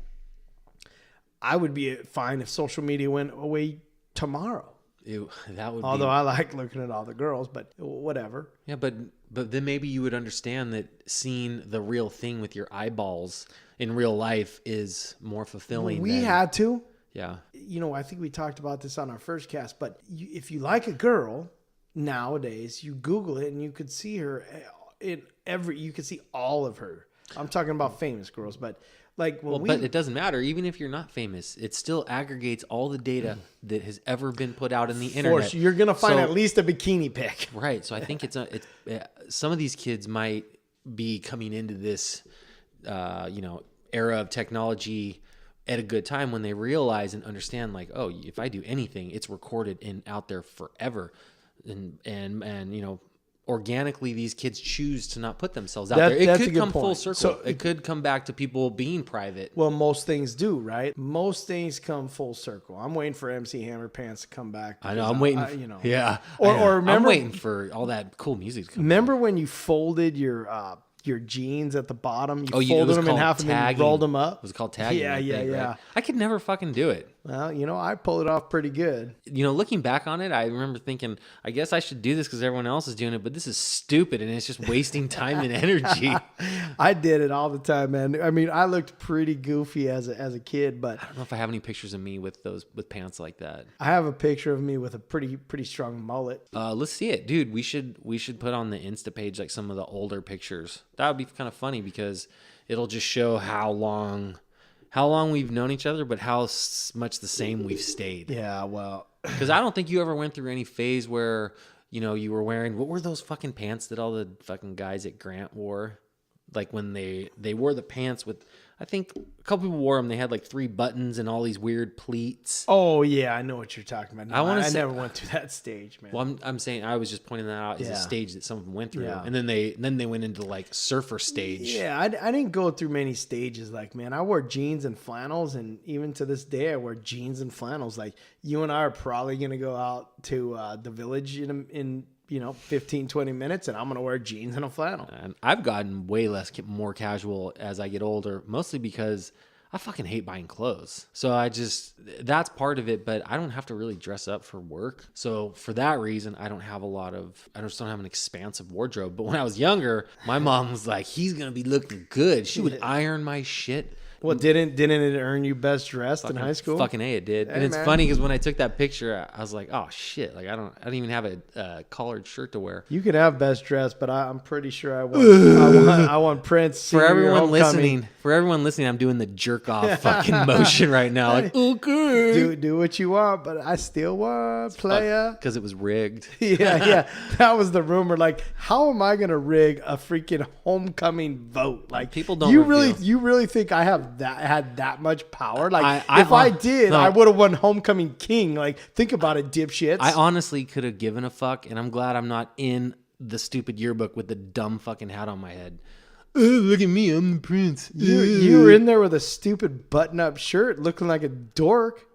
[SPEAKER 2] I would be fine if social media went away tomorrow. Although I like looking at all the girls, but whatever.
[SPEAKER 1] Yeah, but then maybe you would understand that seeing the real thing with your eyeballs in real life is more fulfilling.
[SPEAKER 2] We had to.
[SPEAKER 1] Yeah.
[SPEAKER 2] I think we talked about this on our first cast, but if you like a girl nowadays, you Google it and you could see her you could see all of her. I'm talking about famous girls, but like
[SPEAKER 1] but it doesn't matter. Even if you're not famous, it still aggregates all the data that has ever been put out in the internet.
[SPEAKER 2] You're gonna find at least a bikini pic,
[SPEAKER 1] right? So I think it's some of these kids might be coming into this, era of technology at a good time when they realize and understand, like, oh, if I do anything, it's recorded and out there forever, and organically these kids choose to not put themselves out there. It could come full circle. So it could come back to people being private.
[SPEAKER 2] Well, most things do, right? Most things come full circle. I'm waiting for MC Hammer Pants to come back.
[SPEAKER 1] I know. I'm waiting. Yeah.
[SPEAKER 2] Or remember,
[SPEAKER 1] I'm waiting for all that cool music to come
[SPEAKER 2] Remember
[SPEAKER 1] back.
[SPEAKER 2] when you folded your jeans at the bottom? You
[SPEAKER 1] it
[SPEAKER 2] folded them in half and then you rolled them up?
[SPEAKER 1] Was it called tagging?
[SPEAKER 2] Yeah.
[SPEAKER 1] Right? I could never fucking do it.
[SPEAKER 2] Well, I pull it off pretty good.
[SPEAKER 1] Looking back on it, I remember thinking, I guess I should do this because everyone else is doing it, but this is stupid and it's just wasting time and energy.
[SPEAKER 2] I did it all the time, man. I mean, I looked pretty goofy as a kid, but
[SPEAKER 1] I don't know if I have any pictures of me with pants like that.
[SPEAKER 2] I have a picture of me with a pretty strong mullet.
[SPEAKER 1] Let's see it, dude. We should put on the Insta page like some of the older pictures. That would be kind of funny because it'll just show how long we've known each other, but how much the same we've stayed.
[SPEAKER 2] Yeah, well,
[SPEAKER 1] because I don't think you ever went through any phase where you were wearing, what were those fucking pants that all the fucking guys at Grant wore? Like when they wore the pants with, I think a couple people wore them. They had like 3 buttons and all these weird pleats.
[SPEAKER 2] Oh yeah, I know what you're talking about. No, I never went through that stage, man.
[SPEAKER 1] Well, I'm saying I was just pointing that out as a stage that some of them went through, and then they went into like surfer stage.
[SPEAKER 2] Yeah, I didn't go through many stages. Like, man, I wore jeans and flannels, and even to this day, I wear jeans and flannels. Like, you and I are probably gonna go out to the village in 15, 20 minutes, and I'm going to wear jeans and a flannel.
[SPEAKER 1] And I've gotten way more casual as I get older, mostly because I fucking hate buying clothes. So that's part of it, but I don't have to really dress up for work. So for that reason, I just don't have an expansive wardrobe. But when I was younger, my mom was like, he's going to be looking good. She would iron my shit.
[SPEAKER 2] Well, didn't it earn you best dressed in high school?
[SPEAKER 1] Fucking A, it did.
[SPEAKER 2] Hey,
[SPEAKER 1] and it's
[SPEAKER 2] man.
[SPEAKER 1] funny because when I took that picture, I was like, oh shit, like I don't even have a collared shirt to wear.
[SPEAKER 2] You could have best dressed, but I'm pretty sure I want Prince.
[SPEAKER 1] For everyone listening, I'm doing the jerk off fucking motion right now. Like, okay,
[SPEAKER 2] do what you want, but I still want playa.
[SPEAKER 1] because it was rigged.
[SPEAKER 2] Yeah. That was the rumor. Like, how am I gonna rig a freaking homecoming vote? Like,
[SPEAKER 1] People don't
[SPEAKER 2] You
[SPEAKER 1] reveal.
[SPEAKER 2] really think I had that much power? Like,
[SPEAKER 1] I
[SPEAKER 2] if I did,
[SPEAKER 1] no.
[SPEAKER 2] I would have won homecoming king. Like, think about it, dipshits.
[SPEAKER 1] I honestly could have given a fuck, and I'm glad I'm not in the stupid yearbook with the dumb fucking hat on my head. Look at me, I'm the prince.
[SPEAKER 2] You were in there with a stupid button-up shirt, looking like a dork.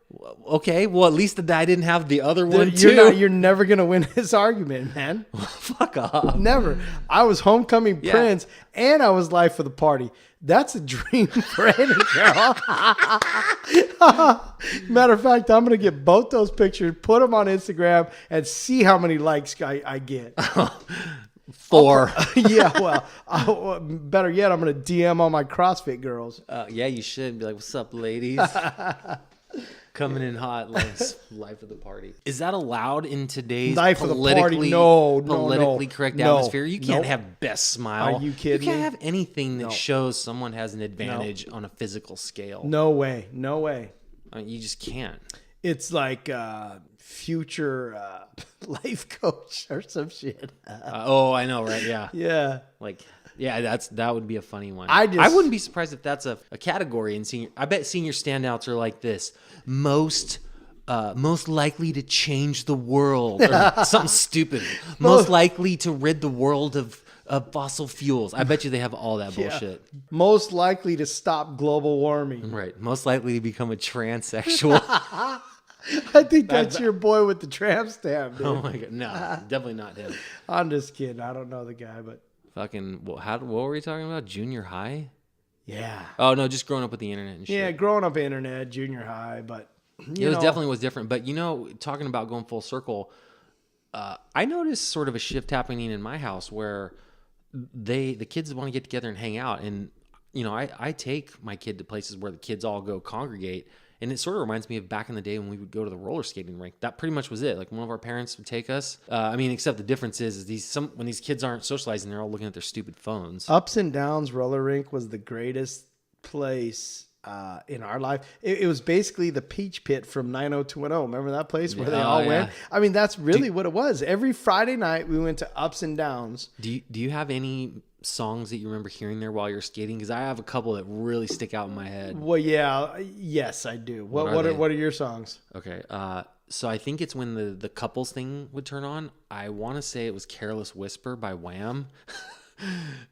[SPEAKER 1] Okay, well at least I didn't have the other one too.
[SPEAKER 2] You're never gonna win this argument, man.
[SPEAKER 1] Fuck off.
[SPEAKER 2] Never. I was homecoming
[SPEAKER 1] Yeah.
[SPEAKER 2] prince, and I was life of the party. That's a dream for any girl. Matter of fact, I'm gonna get both those pictures, put them on Instagram, and see how many likes I get.
[SPEAKER 1] 4.
[SPEAKER 2] Yeah, well, better yet, I'm gonna DM all my CrossFit girls.
[SPEAKER 1] Yeah, you should be like, "What's up, ladies?" Coming in hot, like life of the party. Is that allowed in today's
[SPEAKER 2] Life of the party?
[SPEAKER 1] politically
[SPEAKER 2] No.
[SPEAKER 1] correct
[SPEAKER 2] No.
[SPEAKER 1] atmosphere? You can't
[SPEAKER 2] Nope.
[SPEAKER 1] have best smile.
[SPEAKER 2] Are you kidding
[SPEAKER 1] You can't
[SPEAKER 2] me?
[SPEAKER 1] have anything that
[SPEAKER 2] No.
[SPEAKER 1] shows someone has an advantage on a physical scale.
[SPEAKER 2] No way.
[SPEAKER 1] I mean, you just can't.
[SPEAKER 2] It's like future life coach or some shit.
[SPEAKER 1] Oh, I know, right? Yeah.
[SPEAKER 2] Yeah.
[SPEAKER 1] Like, yeah, that would be a funny one.
[SPEAKER 2] I
[SPEAKER 1] wouldn't be surprised if that's a category in senior. I bet senior standouts are like this: most likely to change the world, or something stupid. Most likely to rid the world of fossil fuels. I bet you they have all that bullshit.
[SPEAKER 2] Most likely to stop global warming.
[SPEAKER 1] Right. Most likely to become a transsexual.
[SPEAKER 2] I think that's your boy with the tramp stamp, dude.
[SPEAKER 1] Oh my god, no, definitely not him.
[SPEAKER 2] I'm just kidding. I don't know the guy, but
[SPEAKER 1] Fucking what were we talking about? Junior high?
[SPEAKER 2] yeah.
[SPEAKER 1] Oh no, just growing up with the internet and shit.
[SPEAKER 2] Yeah, growing up internet, junior high, but
[SPEAKER 1] It definitely was different. But talking about going full circle, I noticed sort of a shift happening in my house where the kids want to get together and hang out. And I take my kid to places where the kids all go congregate. And it sort of reminds me of back in the day when we would go to the roller skating rink. That pretty much was it. Like one of our parents would take us. Except the difference is when these kids aren't socializing, they're all looking at their stupid phones.
[SPEAKER 2] Ups and Downs roller rink was the greatest place in our life. It was basically the Peach Pit from 90210. Remember that place where they all went? I mean, that's really what it was. Every Friday night we went to Ups and Downs.
[SPEAKER 1] Do you have any songs that you remember hearing there while you're skating? Because I have a couple that really stick out in my head.
[SPEAKER 2] Well, yeah, yes, I do. What are your songs?
[SPEAKER 1] Okay, so I think it's when the couples thing would turn on. I want to say it was "Careless Whisper" by Wham.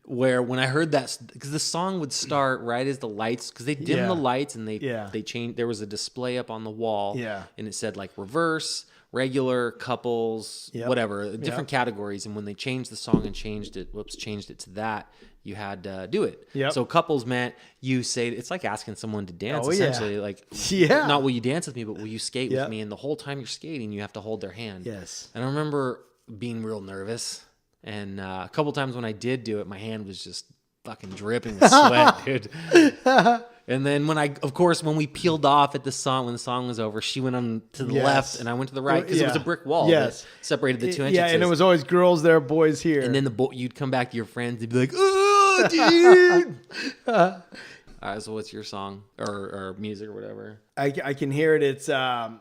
[SPEAKER 1] Where when I heard that, because the song would start right as the lights, because they dim the lights and they changed. There was a display up on the wall, and it said like reverse, regular, couples, whatever, different categories. And when they changed the song and changed it to that, you had to do it. So couples meant you say, it's like asking someone to dance, essentially. Like, not will you dance with me, but will you skate with me? And the whole time you're skating, you have to hold their hand.
[SPEAKER 2] Yes.
[SPEAKER 1] And I remember being real nervous. And a couple times when I did do it, my hand was just fucking dripping with sweat, dude. And then when we peeled off when the song was over, she went on to the left and I went to the right because it was a brick wall that separated the two entrances.
[SPEAKER 2] Yeah, and it was always girls there, boys here.
[SPEAKER 1] And then you'd come back to your friends, they'd be like, "Oh, dude!" All right, so what's your song or music or whatever?
[SPEAKER 2] I can hear it. It's kind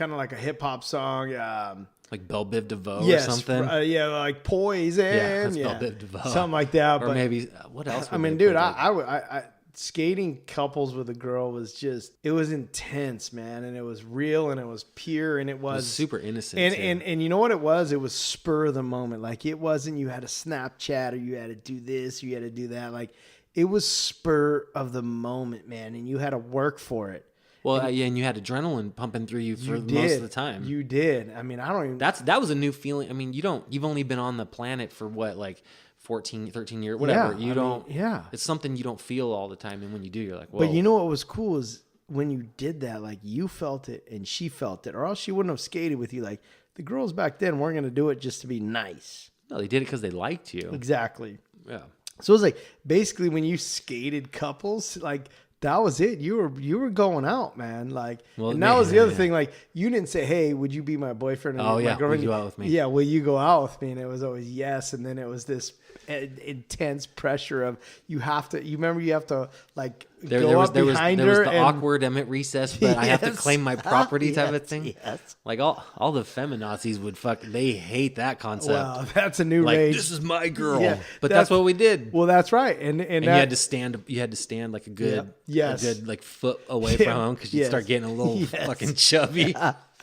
[SPEAKER 2] of like a hip hop song.
[SPEAKER 1] Like Belle Biv DeVoe or something?
[SPEAKER 2] Like Poison.
[SPEAKER 1] Yeah, that's Belle Biv DeVoe.
[SPEAKER 2] Something like that.
[SPEAKER 1] Or maybe, what else?
[SPEAKER 2] I mean, dude, I skating couples with a girl was it was intense, man. And it was real and it was pure and it was
[SPEAKER 1] super innocent.
[SPEAKER 2] And you know what it was? It was spur of the moment. Like it wasn't you had a Snapchat or you had to do this, or you had to do that. Like it was spur of the moment, man. And you had to work for it.
[SPEAKER 1] Well, and you had adrenaline pumping through you for most of the time.
[SPEAKER 2] You did. I mean, I don't even.
[SPEAKER 1] That was a new feeling. I mean, you've only been on the planet for what, like 14, 13 years, whatever.
[SPEAKER 2] Yeah,
[SPEAKER 1] You
[SPEAKER 2] I
[SPEAKER 1] don't.
[SPEAKER 2] mean, yeah.
[SPEAKER 1] It's something you don't feel all the time, and when you do, you're like, whoa.
[SPEAKER 2] But you know what was cool is when you did that, like you felt it and she felt it, or else she wouldn't have skated with you. Like the girls back then weren't going to do it just to be nice.
[SPEAKER 1] No, they did it because they liked you.
[SPEAKER 2] Exactly.
[SPEAKER 1] Yeah.
[SPEAKER 2] So it was like basically when you skated couples, like that was it. You were going out, man. Like,
[SPEAKER 1] Well,
[SPEAKER 2] and that was the other
[SPEAKER 1] yeah.
[SPEAKER 2] thing. Like, you didn't say, "Hey, would you be my boyfriend?" And
[SPEAKER 1] Oh,
[SPEAKER 2] my
[SPEAKER 1] yeah,
[SPEAKER 2] girlfriend?
[SPEAKER 1] will you go out with me?
[SPEAKER 2] Yeah, will you go out with me? And it was always yes. And then it was this intense pressure of you have to. You remember you have to like go up behind
[SPEAKER 1] there was
[SPEAKER 2] her
[SPEAKER 1] the
[SPEAKER 2] and
[SPEAKER 1] awkward I'm at recess, but I have to
[SPEAKER 2] Yes.
[SPEAKER 1] claim my property type of
[SPEAKER 2] Yes,
[SPEAKER 1] thing.
[SPEAKER 2] yes.
[SPEAKER 1] Like all the feminazis would they hate that concept.
[SPEAKER 2] wow, that's a new
[SPEAKER 1] Like
[SPEAKER 2] rage.
[SPEAKER 1] this is my girl.
[SPEAKER 2] Yeah,
[SPEAKER 1] But that's what we did.
[SPEAKER 2] Well, that's right. And
[SPEAKER 1] And
[SPEAKER 2] that,
[SPEAKER 1] you had to stand like a good,
[SPEAKER 2] Yes.
[SPEAKER 1] a good like foot away
[SPEAKER 2] Yeah.
[SPEAKER 1] from him because you'd
[SPEAKER 2] Yes.
[SPEAKER 1] start getting a little
[SPEAKER 2] Yes.
[SPEAKER 1] fucking chubby.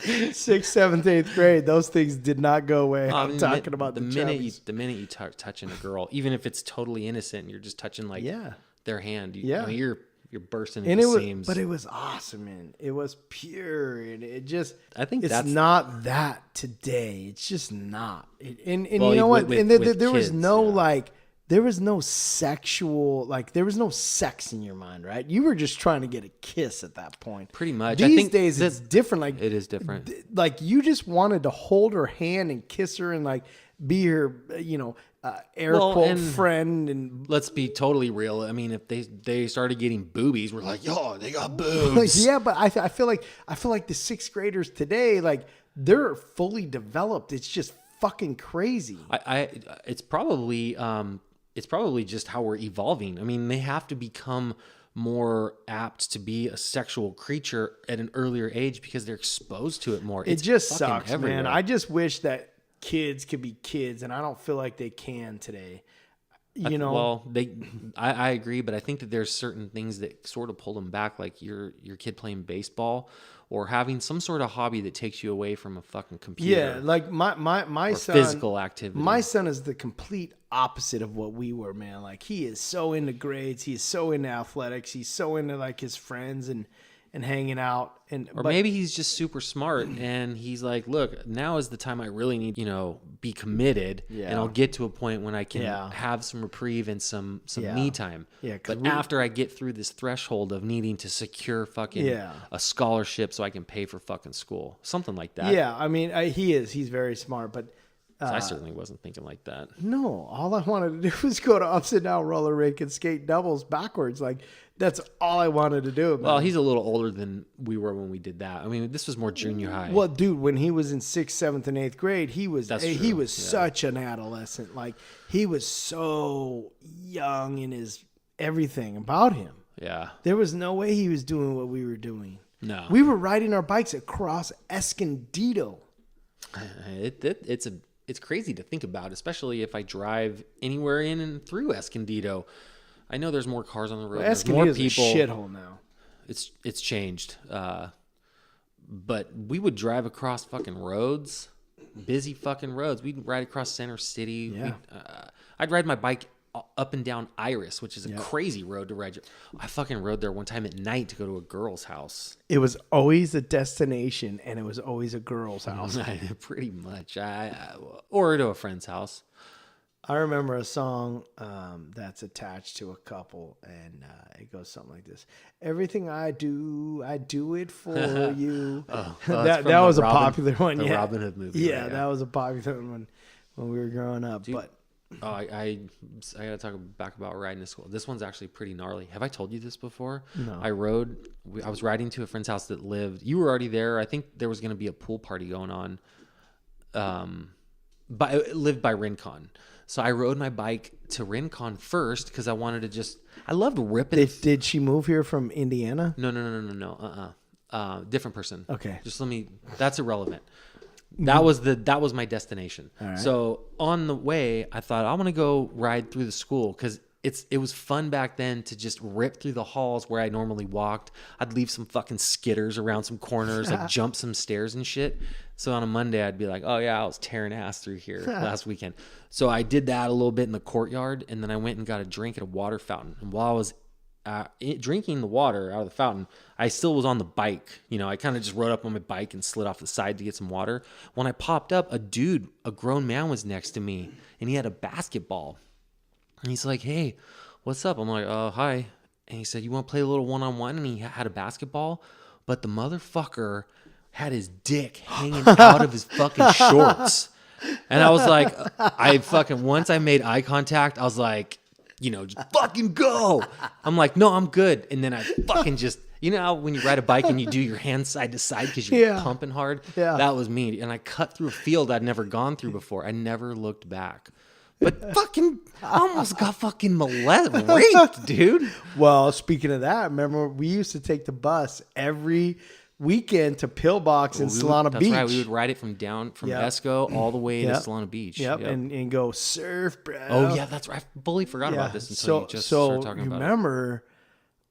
[SPEAKER 2] 6th, 7th, 8th grade, those things did not go away.
[SPEAKER 1] I
[SPEAKER 2] I'm
[SPEAKER 1] mean,
[SPEAKER 2] talking about the chubbies.
[SPEAKER 1] the minute you start touching a girl, even if it's totally innocent, you're just touching like
[SPEAKER 2] Yeah.
[SPEAKER 1] their hand.
[SPEAKER 2] Yeah.
[SPEAKER 1] I mean, you're bursting
[SPEAKER 2] And
[SPEAKER 1] into
[SPEAKER 2] it was,
[SPEAKER 1] seams.
[SPEAKER 2] but it was awesome, man. It was pure, and it just.
[SPEAKER 1] I think
[SPEAKER 2] it's
[SPEAKER 1] that's-
[SPEAKER 2] not that today. It's just not. And
[SPEAKER 1] Well,
[SPEAKER 2] you know what?
[SPEAKER 1] with-
[SPEAKER 2] and
[SPEAKER 1] with
[SPEAKER 2] there was
[SPEAKER 1] kids,
[SPEAKER 2] no
[SPEAKER 1] yeah.
[SPEAKER 2] like, there was no sexual, like there was no sex in your mind, right? You were just trying to get a kiss at that point.
[SPEAKER 1] Pretty much. I
[SPEAKER 2] These
[SPEAKER 1] think
[SPEAKER 2] days
[SPEAKER 1] that-
[SPEAKER 2] it's different. Like
[SPEAKER 1] it is different.
[SPEAKER 2] Like you just wanted to hold her hand and kiss her and like be her, air
[SPEAKER 1] Well,
[SPEAKER 2] quote
[SPEAKER 1] and-
[SPEAKER 2] friend and.
[SPEAKER 1] Let's be totally real. I mean, if they started getting boobies, we're like, yo, they got boobs.
[SPEAKER 2] Yeah, but I feel like the 6th graders today, like they're fully developed. It's just fucking crazy.
[SPEAKER 1] It's probably just how we're evolving. I mean, they have to become more apt to be a sexual creature at an earlier age because they're exposed to it more.
[SPEAKER 2] It just
[SPEAKER 1] fucking
[SPEAKER 2] sucks,
[SPEAKER 1] everywhere.
[SPEAKER 2] man. I just wish that kids could be kids, and I don't feel like they can today.
[SPEAKER 1] Well, I agree, but I think that there's certain things that sort of pull them back, like your kid playing baseball or having some sort of hobby that takes you away from a fucking computer.
[SPEAKER 2] Yeah, like my
[SPEAKER 1] or
[SPEAKER 2] son,
[SPEAKER 1] physical activity.
[SPEAKER 2] My son is the complete opposite of what we were, man. Like he is so into grades, he's so into athletics, he's so into like his friends and hanging out.
[SPEAKER 1] Or maybe he's just super smart and he's like, look, now is the time I really need, be committed.
[SPEAKER 2] Yeah.
[SPEAKER 1] And I'll get to a point when I can
[SPEAKER 2] Yeah.
[SPEAKER 1] have some reprieve and some
[SPEAKER 2] Yeah.
[SPEAKER 1] me time.
[SPEAKER 2] Yeah, 'cause
[SPEAKER 1] But after I get through this threshold of needing to secure fucking
[SPEAKER 2] Yeah.
[SPEAKER 1] a scholarship so I can pay for fucking school, something like that.
[SPEAKER 2] Yeah, I mean, he's very smart, but
[SPEAKER 1] I certainly wasn't thinking like that.
[SPEAKER 2] no, all I wanted to do was go to upside down roller rink and skate doubles backwards. Like that's all I wanted to do. Man.
[SPEAKER 1] Well, he's a little older than we were when we did that. I mean, this was more junior high.
[SPEAKER 2] Well, dude, when he was in 6th, 7th, and 8th grade, he was
[SPEAKER 1] That's
[SPEAKER 2] he
[SPEAKER 1] true,
[SPEAKER 2] was
[SPEAKER 1] yeah.
[SPEAKER 2] such an adolescent. Like he was so young in his everything about him.
[SPEAKER 1] Yeah.
[SPEAKER 2] There was no way he was doing what we were doing.
[SPEAKER 1] No.
[SPEAKER 2] We were riding our bikes across Escondido.
[SPEAKER 1] It's crazy to think about, especially if I drive anywhere in and through Escondido. I know there's more cars on the road. There's more
[SPEAKER 2] Escondido's a
[SPEAKER 1] people.
[SPEAKER 2] shithole now.
[SPEAKER 1] It's changed. But we would drive across fucking roads, busy fucking roads. We'd ride across Center City.
[SPEAKER 2] Yeah.
[SPEAKER 1] I'd ride my bike up and down Iris, which is a crazy road to ride. I fucking rode there one time at night to go to a girl's house.
[SPEAKER 2] It was always a destination, and it was always a girl's house.
[SPEAKER 1] Pretty much. Or to a friend's house.
[SPEAKER 2] I remember a song that's attached to a couple, and it goes something like this: "Everything I do it for you."
[SPEAKER 1] that's
[SPEAKER 2] that
[SPEAKER 1] from
[SPEAKER 2] was
[SPEAKER 1] the
[SPEAKER 2] a popular one.
[SPEAKER 1] the
[SPEAKER 2] Yeah,
[SPEAKER 1] Robin Hood movie,
[SPEAKER 2] Yeah,
[SPEAKER 1] right?
[SPEAKER 2] that was a popular one when we were growing up. But
[SPEAKER 1] Oh, I gotta talk back about riding to school. This one's actually pretty gnarly. Have I told you this before?
[SPEAKER 2] No.
[SPEAKER 1] I was riding to a friend's house that lived. You were already there. I think there was gonna be a pool party going on. But it lived by Rincon. So I rode my bike to Rincon first because I wanted to I loved ripping.
[SPEAKER 2] did she move here from Indiana?
[SPEAKER 1] No. Different person.
[SPEAKER 2] Okay.
[SPEAKER 1] That's irrelevant. That was my destination.
[SPEAKER 2] right.
[SPEAKER 1] So on the way, I thought I want to go ride through the school because it was fun back then to just rip through the halls where I normally walked. I'd leave some fucking skitters around some corners, like jump some stairs and shit. So on a Monday, I'd be like, oh yeah, I was tearing ass through here last weekend. So I did that a little bit in the courtyard, and then I went and got a drink at a water fountain. And while I was drinking the water out of the fountain, I still was on the bike. I kind of just rode up on my bike and slid off the side to get some water. When I popped up, a grown man was next to me, and he had a basketball. And he's like, hey, what's up? I'm like, hi. And he said, you want to play a little one-on-one? And he had a basketball, but the motherfucker had his dick hanging out of his fucking shorts. And I was like, once I made eye contact, I was like, just fucking go. I'm like, no, I'm good. And then I fucking just, how when you ride a bike and you do your hands side to side because you're pumping hard?
[SPEAKER 2] Yeah.
[SPEAKER 1] That was me. And I cut through a field I'd never gone through before. I never looked back. But fucking almost got fucking raped, dude.
[SPEAKER 2] Well, speaking of that, remember we used to take the bus every weekend to Pillbox in Solana Beach.
[SPEAKER 1] That's right. We would ride it from Esco all the way to Solana Beach.
[SPEAKER 2] Yep. And go surf, bro.
[SPEAKER 1] Oh yeah, that's right. I fully forgot about this until you just started talking about it.
[SPEAKER 2] Remember,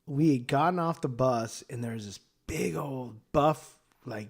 [SPEAKER 2] we had gotten off the bus and there's this big old buff, like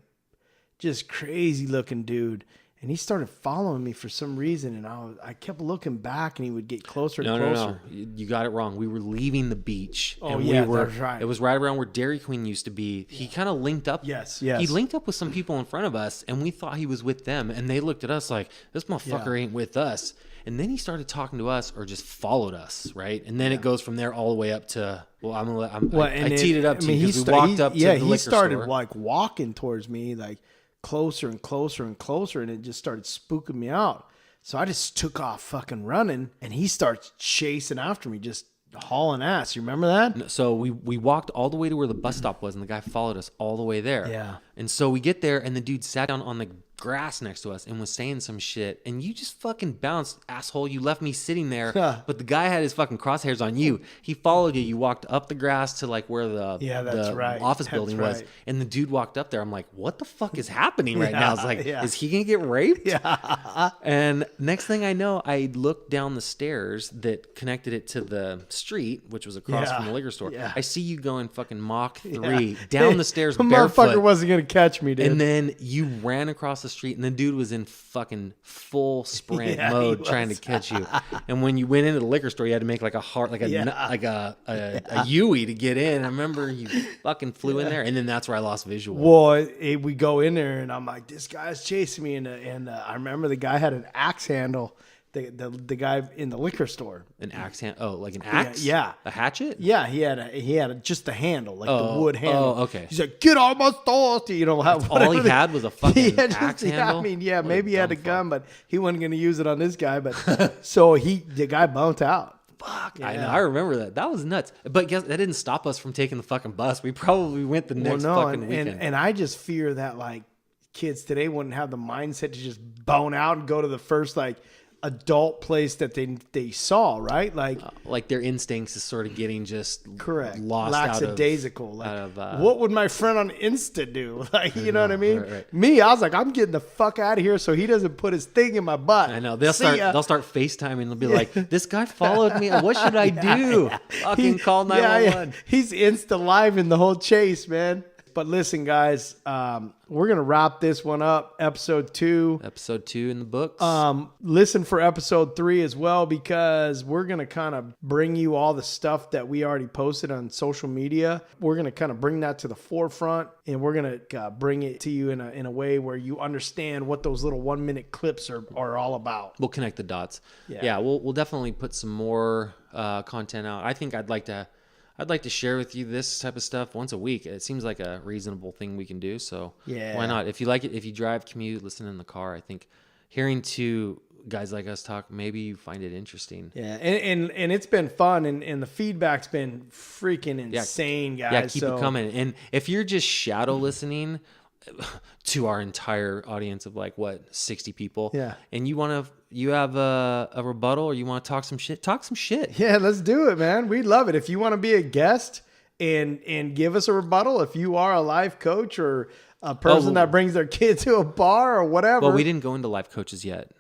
[SPEAKER 2] just crazy looking dude. And he started following me for some reason, and I kept looking back, and he would get closer and closer.
[SPEAKER 1] No. You got it wrong. We were leaving the beach.
[SPEAKER 2] Oh,
[SPEAKER 1] and
[SPEAKER 2] yeah, that's right.
[SPEAKER 1] It was right around where Dairy Queen used to be. He kind of linked up.
[SPEAKER 2] Yes.
[SPEAKER 1] He linked up with some people in front of us, and we thought he was with them, and they looked at us like, this motherfucker ain't with us. And then he started talking to us or just followed us, right? And then it goes from there all the way up to, I teed it up to you because we walked up to the liquor store.
[SPEAKER 2] He started like walking towards me, like, closer and closer and closer, and it just started spooking me out. So I just took off fucking running, and he starts chasing after me, just hauling ass. You remember that?
[SPEAKER 1] So we walked all the way to where the bus stop was, and the guy followed us all the way there.
[SPEAKER 2] Yeah.
[SPEAKER 1] And so we get there, and the dude sat down on the grass next to us and was saying some shit, and you just fucking bounced, asshole. You left me sitting there, but the guy had his fucking crosshairs on you. He followed you. You walked up the grass to like where the office building was, and the dude walked up there. I'm like, what the fuck is happening right now? I was like, is he gonna get raped?
[SPEAKER 2] Yeah.
[SPEAKER 1] And next thing I know, I looked down the stairs that connected it to the street, which was across from the liquor store.
[SPEAKER 2] Yeah.
[SPEAKER 1] I see you going fucking Mach 3 down the stairs
[SPEAKER 2] The
[SPEAKER 1] barefoot.
[SPEAKER 2] motherfucker wasn't gonna catch me, dude.
[SPEAKER 1] And then you ran across the street, and the dude was in fucking full sprint mode trying to catch you. And when you went into the liquor store, you had to make like a heart, like a Yui to get in. I remember you fucking flew in there, and then that's where I lost visual.
[SPEAKER 2] Well, we go in there, and I'm like, this guy's chasing me, and I remember the guy had an axe handle. The guy in the liquor store.
[SPEAKER 1] An axe hand? Oh, like an axe?
[SPEAKER 2] Yeah.
[SPEAKER 1] A hatchet?
[SPEAKER 2] Yeah, he had just the handle, like the wood handle.
[SPEAKER 1] Oh, okay.
[SPEAKER 2] He's like, get off my store.
[SPEAKER 1] All he had was a fucking axe handle?
[SPEAKER 2] I mean, yeah, maybe he had a gun, but he wasn't going to use it on this guy. But so the guy bumped out.
[SPEAKER 1] Fuck. Yeah. I know. I remember that. That was nuts. But guess that didn't stop us from taking the fucking bus. We probably went the next fucking weekend.
[SPEAKER 2] And I just fear that like kids today wouldn't have the mindset to just bone out and go to the first like adult place that they saw, right? Like
[SPEAKER 1] their instincts is sort of getting just
[SPEAKER 2] correct,
[SPEAKER 1] lost
[SPEAKER 2] lackadaisical. What would my friend on Insta do? Like, you know what I mean?
[SPEAKER 1] Right.
[SPEAKER 2] Me, I was like, I'm getting the fuck out of here so he doesn't put his thing in my butt.
[SPEAKER 1] I know they'll start FaceTiming. They'll be like, this guy followed me. What should I do? Fucking call 911.
[SPEAKER 2] Yeah. He's Insta live in the whole chase, man. But listen, guys, we're going to wrap this one up, episode 2.
[SPEAKER 1] Episode 2 in the books.
[SPEAKER 2] Listen for episode 3 as well, because we're going to kind of bring you all the stuff that we already posted on social media. We're going to kind of bring that to the forefront, and we're going to bring it to you in a way where you understand what those little 1-minute clips are all about.
[SPEAKER 1] We'll connect the dots. Yeah, we'll definitely put some more content out. I think I'd like to share with you this type of stuff once a week. It seems like a reasonable thing we can do. So why not? If you like it, if you drive, commute, listen in the car, I think hearing two guys like us talk, maybe you find it interesting.
[SPEAKER 2] Yeah. And it's been fun, and the feedback's been freaking insane, guys.
[SPEAKER 1] Yeah, keep it coming. And if you're just shadow listening to our entire audience of 60 people, and you have a rebuttal, or you want to talk some shit.
[SPEAKER 2] Yeah, let's do it, man. We'd love it. If you want to be a guest and give us a rebuttal, if you are a life coach or a person that brings their kid to a bar or whatever.
[SPEAKER 1] Well, we didn't go into life coaches yet.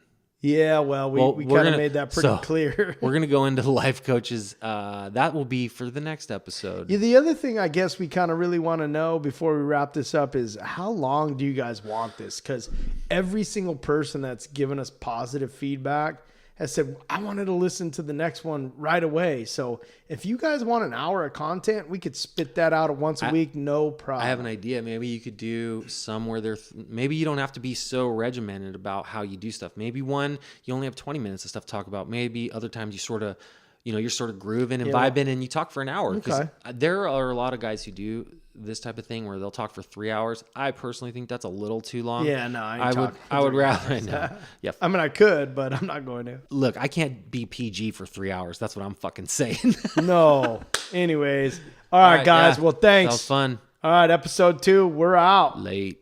[SPEAKER 2] Yeah, well, we kind of made that pretty clear.
[SPEAKER 1] We're going to go into life coaches. That will be for the next episode.
[SPEAKER 2] Yeah, the other thing I guess we kind of really want to know before we wrap this up is, how long do you guys want this? Because every single person that's given us positive feedback has said, I wanted to listen to the next one right away. So if you guys want an hour of content, we could spit that out once a week, no problem.
[SPEAKER 1] I have an idea. Maybe you could do some where maybe you don't have to be so regimented about how you do stuff. Maybe one, you only have 20 minutes of stuff to talk about. Maybe other times you sort of you're sort of grooving and vibing, and you talk for an hour. 'Cause
[SPEAKER 2] Okay.
[SPEAKER 1] there are a lot of guys who do this type of thing where they'll talk for 3 hours. I personally think that's a little too long.
[SPEAKER 2] Yeah, no, I ain't talking
[SPEAKER 1] I would
[SPEAKER 2] 3
[SPEAKER 1] rather no. Yeah.
[SPEAKER 2] I mean, I could, but I'm not going to.
[SPEAKER 1] Look, I can't be PG for 3 hours. That's what I'm fucking saying.
[SPEAKER 2] No. Anyways. All right, guys.
[SPEAKER 1] yeah.
[SPEAKER 2] Well, thanks.
[SPEAKER 1] That was fun.
[SPEAKER 2] All right, episode 2. We're out.
[SPEAKER 1] Late.